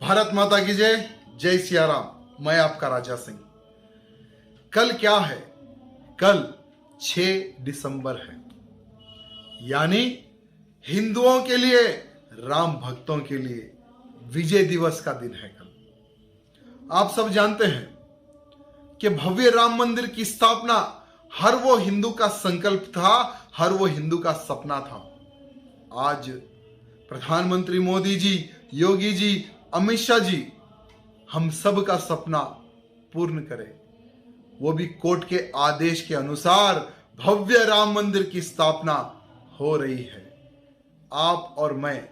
भारत माता की जय। जय सिया राम। मैं आपका राजा सिंह। कल क्या है? कल 6 दिसंबर है, यानी हिंदुओं के लिए, राम भक्तों के लिए विजय दिवस का दिन है कल। आप सब जानते हैं कि भव्य राम मंदिर की स्थापना हर वो हिंदू का संकल्प था, हर वो हिंदू का सपना था। आज प्रधानमंत्री मोदी जी, योगी जी, अमित शाह जी हम सब का सपना पूर्ण करें, वो भी कोर्ट के आदेश के अनुसार भव्य राम मंदिर की स्थापना हो रही है। आप और मैं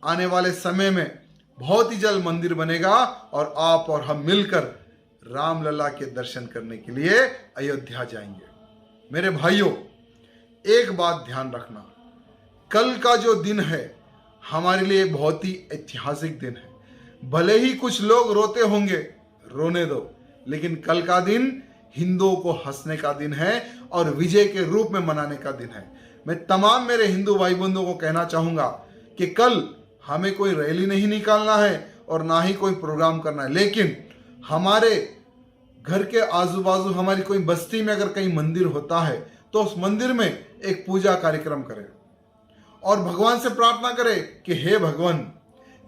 आने वाले समय में बहुत ही जल्द मंदिर बनेगा और आप और हम मिलकर रामलला के दर्शन करने के लिए अयोध्या जाएंगे। मेरे भाइयों, एक बात ध्यान रखना, कल का जो दिन है हमारे लिए बहुत ही ऐतिहासिक दिन है। भले ही कुछ लोग रोते होंगे, रोने दो, लेकिन कल का दिन हिंदुओं को हंसने का दिन है और विजय के रूप में मनाने का दिन है। मैं तमाम मेरे हिंदू भाई बंधुओं को कहना चाहूंगा कि कल हमें कोई रैली नहीं निकालना है और ना ही कोई प्रोग्राम करना है, लेकिन हमारे घर के आजू बाजू हमारी कोई बस्ती में अगर कहीं मंदिर होता है तो उस मंदिर में एक पूजा कार्यक्रम करें और भगवान से प्रार्थना करें कि हे भगवान,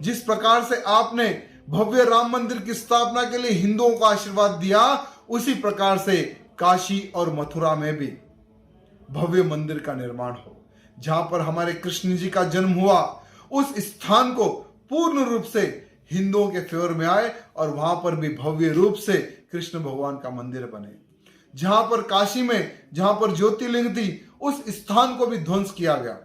जिस प्रकार से आपने भव्य राम मंदिर की स्थापना के लिए हिंदुओं को आशीर्वाद दिया, उसी प्रकार से काशी और मथुरा में भी भव्य मंदिर का निर्माण हो। जहां पर हमारे कृष्ण जी का जन्म हुआ, उस स्थान को पूर्ण रूप से हिंदुओं के फेवर में आए और वहां पर भी भव्य रूप से कृष्ण भगवान का मंदिर बने। जहां पर काशी में जहां पर ज्योतिर्लिंग थी, उस स्थान को भी ध्वंस किया गया,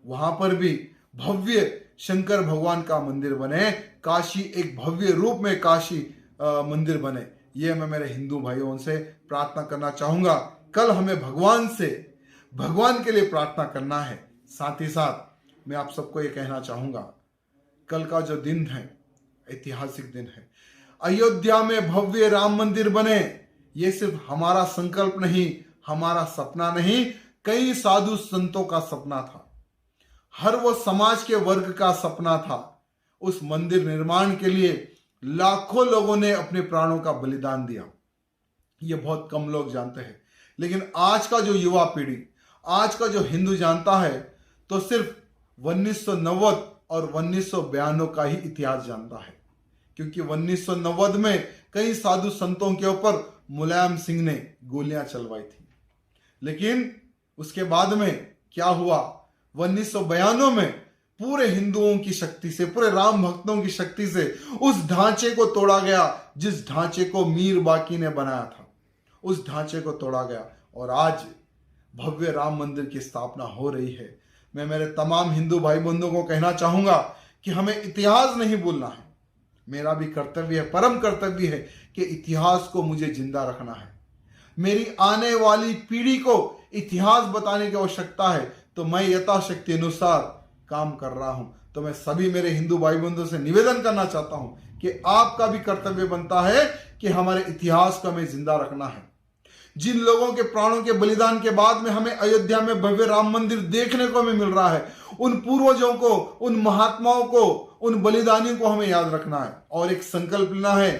वहां पर भी भव्य शंकर भगवान का मंदिर बने, काशी एक भव्य रूप में काशी मंदिर बने। ये मैं मेरे हिंदू भाइयों से प्रार्थना करना चाहूंगा। कल हमें भगवान के लिए प्रार्थना करना है। साथ ही साथ मैं आप सबको ये कहना चाहूंगा, कल का जो दिन है ऐतिहासिक दिन है। अयोध्या में भव्य राम मंदिर बने, ये सिर्फ हमारा संकल्प नहीं, हमारा सपना नहीं, कई साधु संतों का सपना था, हर वो समाज के वर्ग का सपना था। उस मंदिर निर्माण के लिए लाखों लोगों ने अपने प्राणों का बलिदान दिया। ये बहुत कम लोग जानते हैं, लेकिन आज का जो युवा पीढ़ी, आज का जो हिंदू जानता है तो सिर्फ 1990 और 1992 का ही इतिहास जानता है, क्योंकि 1990 में कई साधु संतों के ऊपर मुलायम सिंह ने गोलियां चलवाई थी। लेकिन उसके बाद में क्या हुआ, 1992 में पूरे हिंदुओं की शक्ति से, पूरे राम भक्तों की शक्ति से उस ढांचे को तोड़ा गया जिस ढांचे को मीर बाकी ने बनाया था। उस ढांचे को तोड़ा गया और आज भव्य राम मंदिर की स्थापना हो रही है। मैं मेरे तमाम हिंदू भाई बंधुओं को कहना चाहूंगा कि हमें इतिहास नहीं भूलना है। मेरा भी कर्तव्य है, परम कर्तव्य है कि इतिहास को मुझे जिंदा रखना है। मेरी आने वाली पीढ़ी को इतिहास बताने की आवश्यकता है, तो मैं यथाशक्ति अनुसार काम कर रहा हूं। तो मैं सभी मेरे हिंदू भाई बंधुओं से निवेदन करना चाहता हूं कि आपका भी कर्तव्य बनता है कि हमारे इतिहास को हमें जिंदा रखना है। जिन लोगों के प्राणों के बलिदान के बाद में हमें अयोध्या में भव्य राम मंदिर देखने को हमें मिल रहा है, उन पूर्वजों को, उन महात्माओं को, उन बलिदानियों को हमें याद रखना है और एक संकल्प लेना है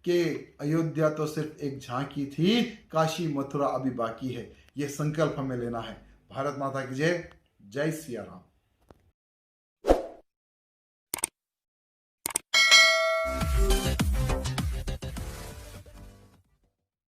कि अयोध्या तो सिर्फ एक झांकी थी, काशी मथुरा अभी बाकी है। यह संकल्प हमें लेना है। भारत माता की जय। जय सिया राम।